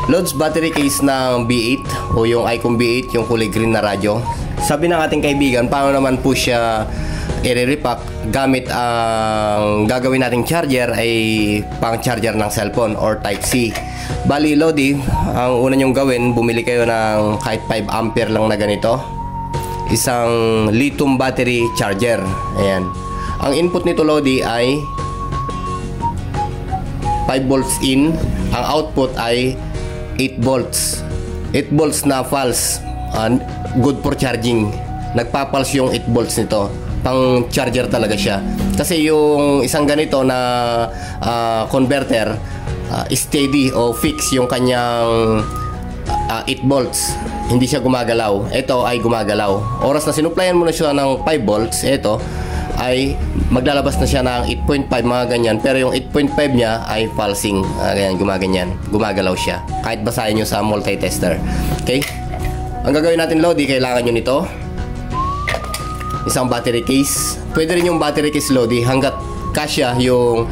Loads battery case ng B8 o yung Icon B8, yung kulay green na radyo. Sabi ng ating kaibigan, paano naman po siya i-repack gamit ang gagawin nating charger ay pang charger ng cellphone or type C. Bali Lodi, ang una nyong gawin, bumili kayo ng kahit 5 ampere lang na ganito, isang lithium battery charger. Ayan. Ang input nito Lodi ay 5 volts in, ang output ay 8 volts. 8 volts na false, good for charging. Nagpa-pulse yung 8 volts nito. Pang charger talaga siya. Kasi yung isang ganito na converter, steady o fix yung kanyang 8 volts. Hindi siya gumagalaw. Ito ay gumagalaw. Oras na sinuplayan mo na siya ng 5 volts, ito ay maglalabas na siya ng 8.5, mga ganyan. Pero yung 8.5 niya ay pulsing, ganyan, gumaganyan, gumagalaw siya kahit basahin nyo sa multi-tester. Okay, ang gagawin natin Lodi, kailangan nyo nito isang battery case. Pwede rin yung battery case Lodi hanggat kasya yung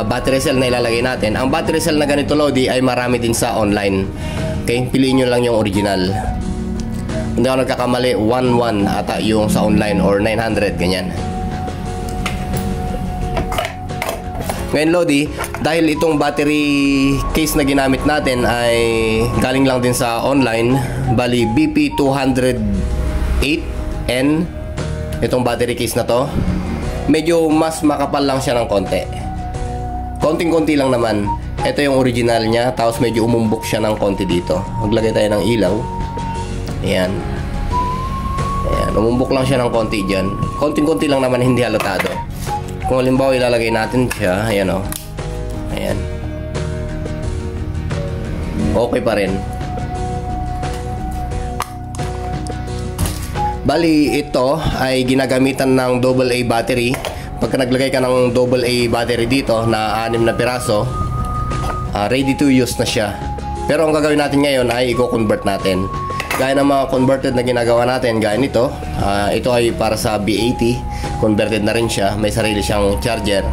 battery cell na ilalagay natin. Ang battery cell na ganito Lodi ay marami din sa online. Okay, piliin nyo lang yung original. Hindi ako nagkakamali, 1.1 ata yung sa online or 900, ganyan. Ngayon Lodi, dahil itong battery case na ginamit natin ay galing lang din sa online, bali BP208N itong battery case na to, medyo mas makapal lang siya ng konti. Konting-konti lang naman. Ito yung original niya, tapos medyo umumbok siya ng konti dito. Maglagay tayo ng ilaw. Ayan. Ayan, umumbok lang siya ng konti dyan. Konting-konti lang naman, hindi halatado. Kung halimbawa ilalagay natin siya, ayan o. Ayan. Okay pa rin. Bali, ito ay ginagamitan ng AA battery. Pagka naglagay ka ng AA battery dito na 6 na piraso, ready to use na siya. Pero ang gagawin natin ngayon ay i-convert natin. Gaya ng mga converted na ginagawa natin, gaya nito, ito ay para sa B80. Converted na rin siya, may sarili siyang charger.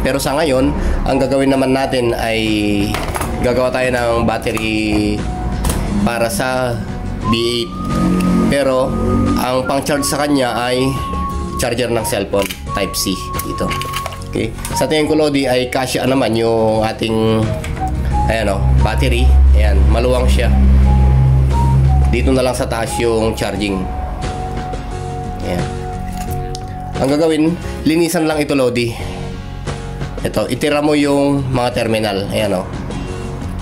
Pero sa ngayon, ang gagawin naman natin ay gagawa tayo ng battery para sa B8. Pero ang pang-charge sa kanya ay charger ng cellphone type C dito. Okay, sa tingin ko Lodi ay kasya naman yung ating battery. Ayan, maluwang siya. Dito na lang sa taas yung charging. Ayan. Ang gagawin, linisan lang ito Lodi. Ito, itira mo yung mga terminal. Ayan o.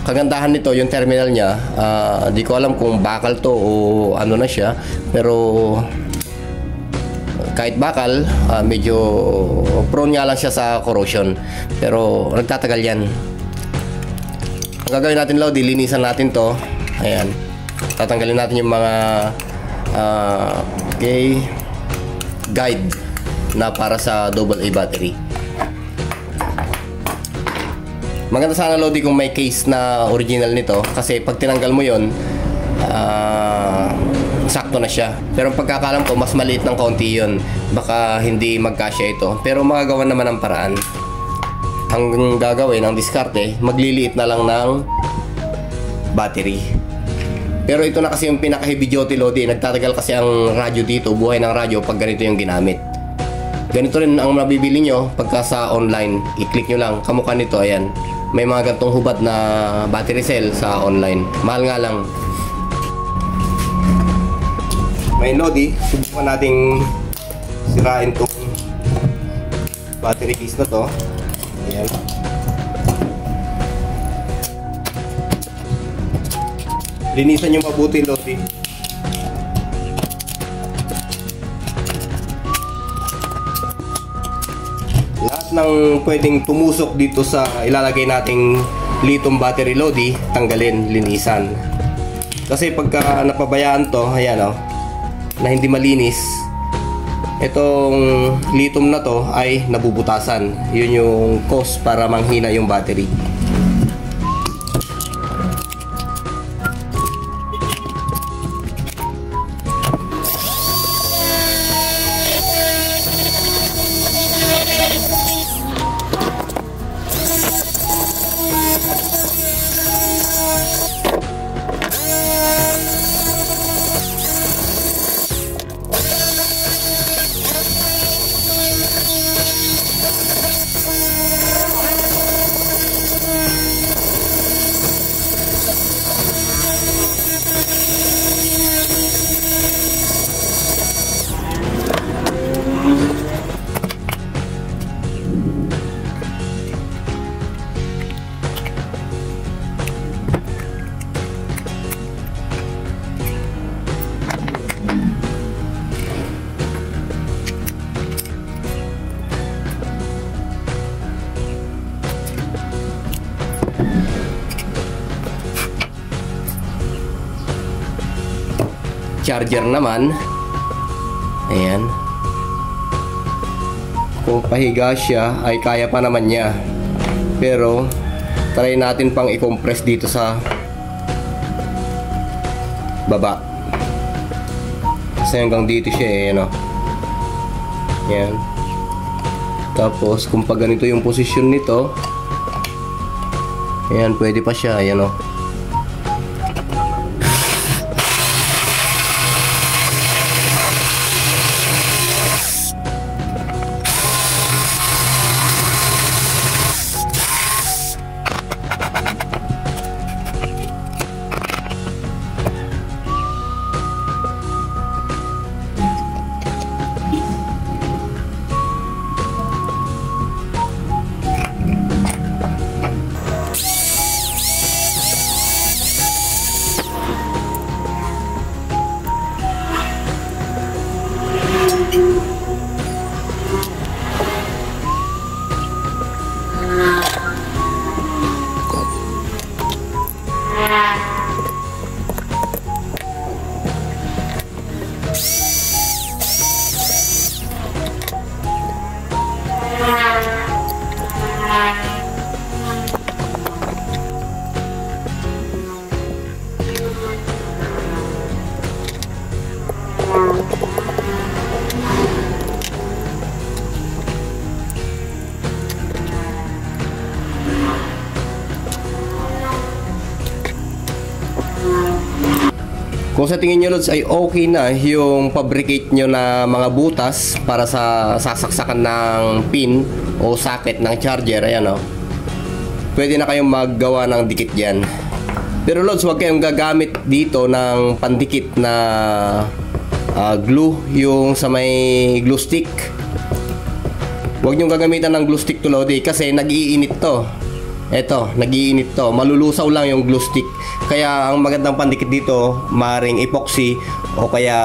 Kagandahan nito, yung terminal niya, di ko alam kung bakal to o ano na siya. Pero kahit bakal, medyo prone nga lang siya sa corrosion. Pero nagtatagal yan. Ang gagawin natin Lodi, linisan natin to. Ayan. Tatanggalin natin yung mga guide na para sa AA battery. Maganda sana Lodi kung may case na original nito, kasi pag tinanggal mo yon, sakto na siya. Pero pagkakalam ko mas maliit ng konti yon, baka hindi magkasya ito. Pero magagawa naman ng paraan. Ang gagawin, ang diskarte, magliliit na lang ng battery. Pero ito na kasi yung pinaka heavy duty Lodi. Nagtatagal kasi ang radyo dito, buhay ng radyo pag ganito yung ginamit. Ganito rin ang mabibili nyo pagka sa online. I-click nyo lang, kamukha nito, ayan. May mga gantong hubad na battery cell sa online. Mahal nga lang. May Lodi, subukan nating sirain itong battery case na to. Ayan. Linisan nyo mabuti Lodi. Lahat ng pwedeng tumusok dito sa ilalagay nating lithium battery Lodi, tanggalin, linisan. Kasi pagka napabayaan to, ayan o, na hindi malinis, itong lithium na to ay nabubutasan. Yun yung cause para manghina yung battery. charger naman, ayan, kung pahiga siya ay kaya pa naman niya. Pero try natin pang i-compress dito sa baba kasi hanggang dito siya eh, ano. Yan. Tapos kung pag ganito yung posisyon nito, ayan, pwede pa siya, ayan o. Kung sa tingin nyo Lods ay okay na yung fabricate nyo na mga butas para sa sasaksakan ng pin o socket ng charger, ayan o, pwede na kayong maggawa ng dikit dyan. Pero Lods, huwag kayong gagamit dito ng pandikit na glue, yung sa may glue stick. Huwag nyo gagamitan ng glue stick to Lodi kasi nag-iinit to. Eto, nag-iinit to, malulusaw lang yung glue stick. Kaya ang magandang pandikit dito, maring epoxy o kaya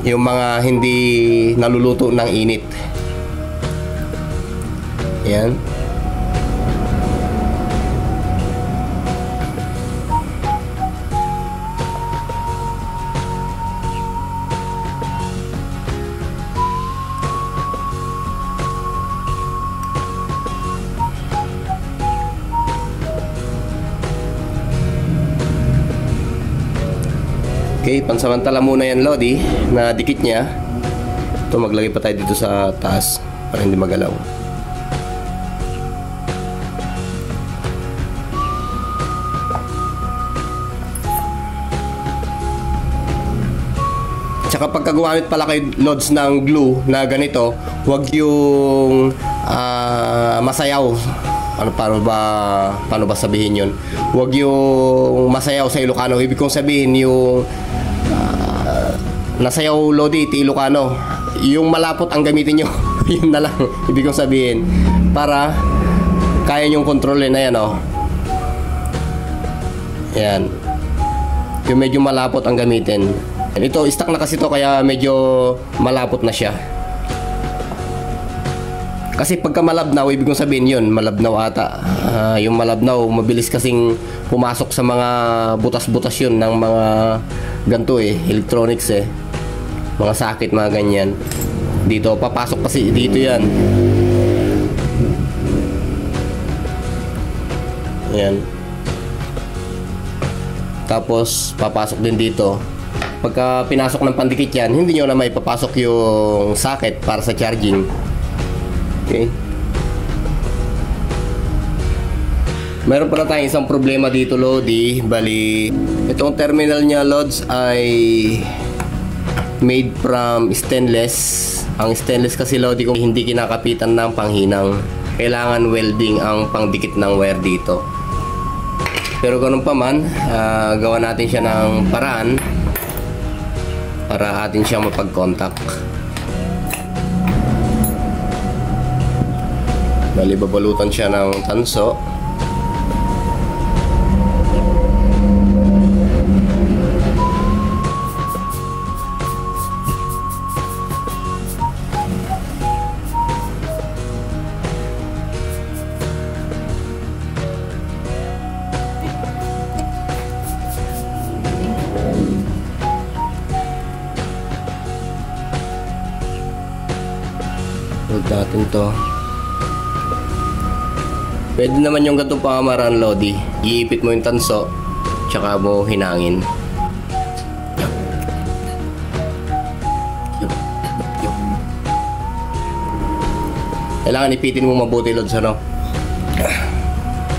yung mga hindi naluluto ng init. Yan. Okay, pansamantala muna yan Lodi na dikit niya. Ito, maglagay pa tayo dito sa taas para hindi magalaw. Tsaka pagka gumamit pala kayo Lods ng glue na ganito, huwag yung masayaw. Paano ba sabihin yun? Huwag yung masayaw sa Ilocano. Ibig kong sabihin yung nasayaw Lodi, ti Ilocano. Yung malapot ang gamitin nyo. Yun na lang. Ibig kong sabihin. Para kaya nyong kontrolin. Ayan o. Ayan. Yung medyo malapot ang gamitin. Ito, stuck na kasi to kaya medyo malapot na siya. Kasi pagka malabnaw, ibig kong sabihin yun, malabnaw ata. Yung malabnaw, mabilis kasing pumasok sa mga butas-butas yun ng mga ganito eh, electronics eh. Mga socket, mga ganyan. Dito, papasok kasi dito yan. Ayan. Tapos, papasok din dito. Pagka pinasok ng pandikit yan, hindi nyo na may papasok yung socket para sa charging. Okay. Meron pala tayong isang problema dito Lodi. Bali, itong terminal niya Lods ay made from stainless. Ang stainless kasi Lodi kung hindi kinakapitan ng panghinang, kailangan welding ang pangdikit ng wire dito. Pero ganun pa man, gawa natin siya ng paraan para atin siyang mapag-contact. Bali, babalutan siya ng tanso. natin to. Pwede naman yung ganitong pamamaraan, Lodi. Iipit mo yung tanso, tsaka mo hinangin. Kailangan ipitin mo mabuti, Lods, ano?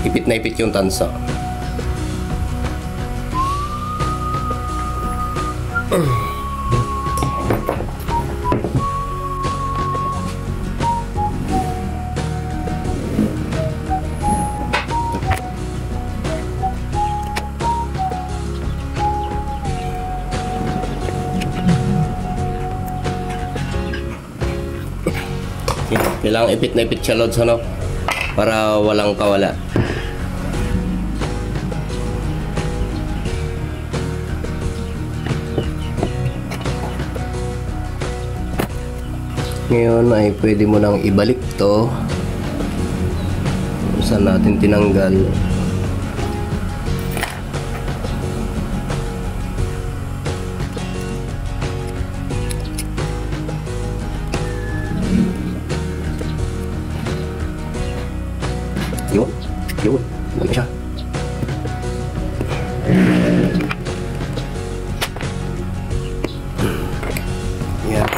Ipit na ipit yung tanso. Kailangan ipit na ipit siya, Lods, ano? Para walang kawala. Ngayon ay pwede mo nang ibalik to kung saan natin tinanggal. Yun, ano siya? Yan.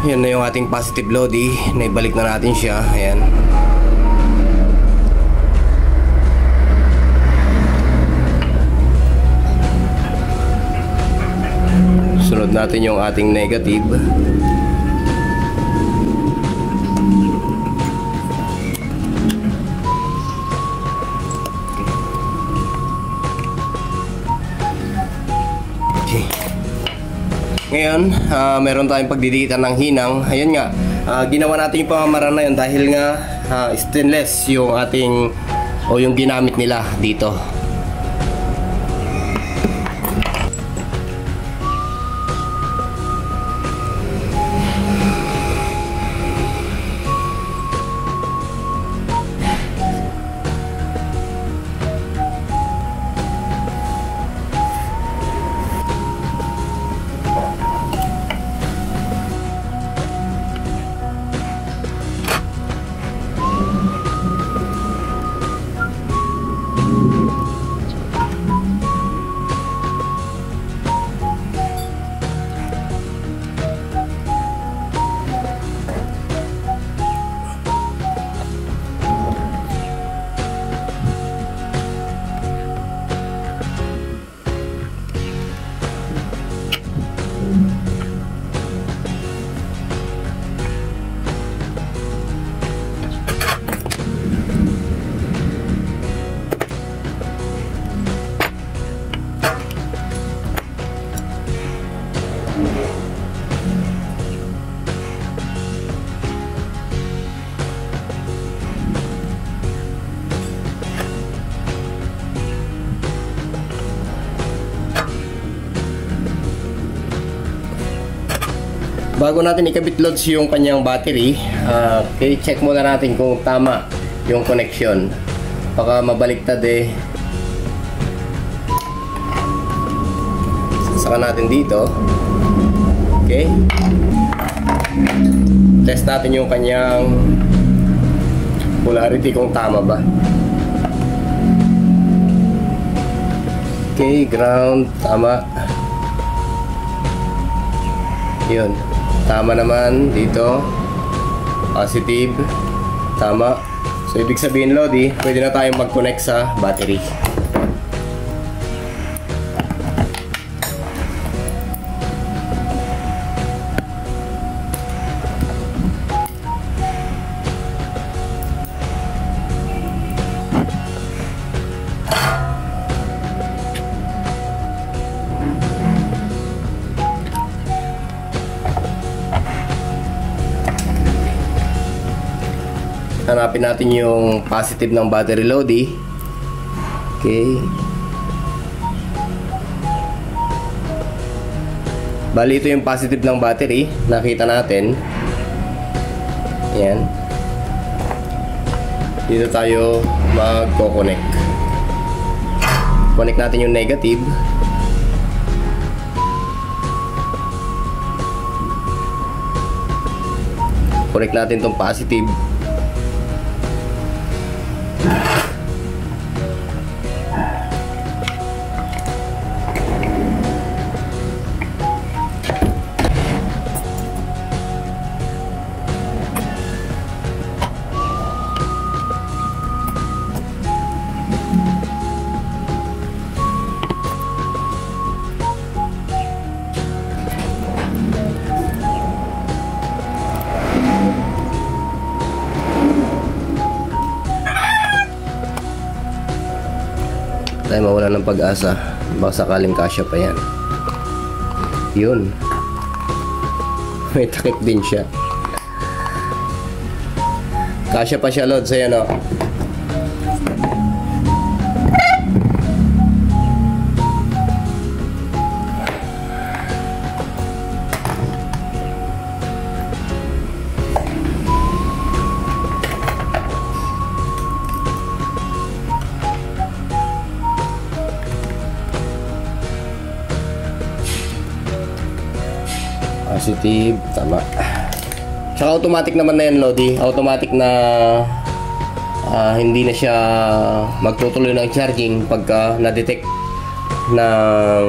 Yan na yung ating positive, Lodi. Naibalik na natin siya. Ayan. Sunod natin yung ating negative. Ngayon, meron tayong pagdidikitan ng hinang. Ayun nga, ginawa natin yung pamamaraan na yun dahil nga stainless yung ating o yung ginamit nila dito. Bago natin ikabit, Lods, yung kanyang battery, check muna natin kung tama yung connection. Baka mabaliktad eh. Sasaka natin dito. Okay. Test natin yung kanyang polarity kung tama ba. Okay, ground, tama. Yun. Tama naman dito. Positive. Tama. So ibig sabihin, Lodi, pwede na tayong mag-connect sa battery. Hanapin natin yung positive ng battery, Lodi. Okay. Bali, ito yung positive ng battery. Nakita natin. Ayan. Dito tayo magko-connect. Connect natin yung negative. Connect natin tong positive. Tayo mawala ng pag-asa, baka sakaling kasya pa yan. Yun. May takip din siya. Kasya pa siya, Lods. Ayan o. Positive, tama. Saka automatic naman na yan, Lodi. Automatic na hindi na siya magtutuloy ng charging pagka na-detect ng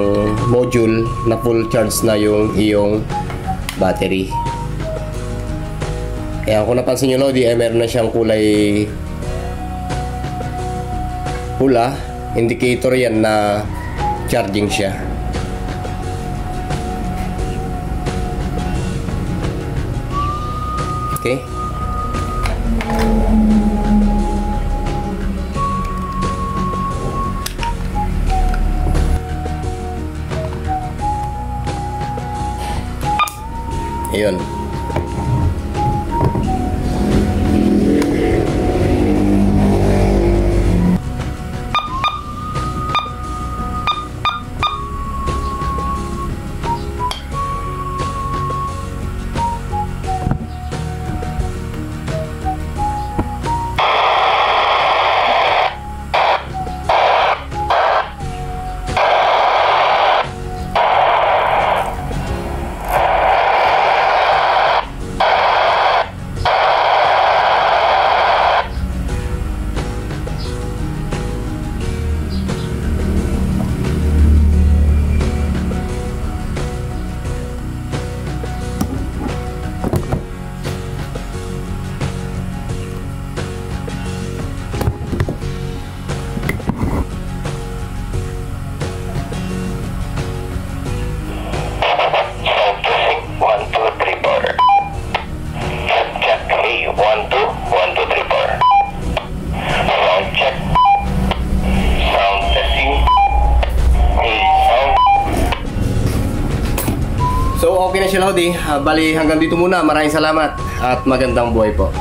module na full charge na yung iyong battery. Kaya kung napansin nyo, Lodi, meron na siyang kulay pula. Indicator yan na charging siya. Okay. Ayun. So okay na siya, Lodi. Bali hanggang dito muna. Maraming salamat at magandang buhay po.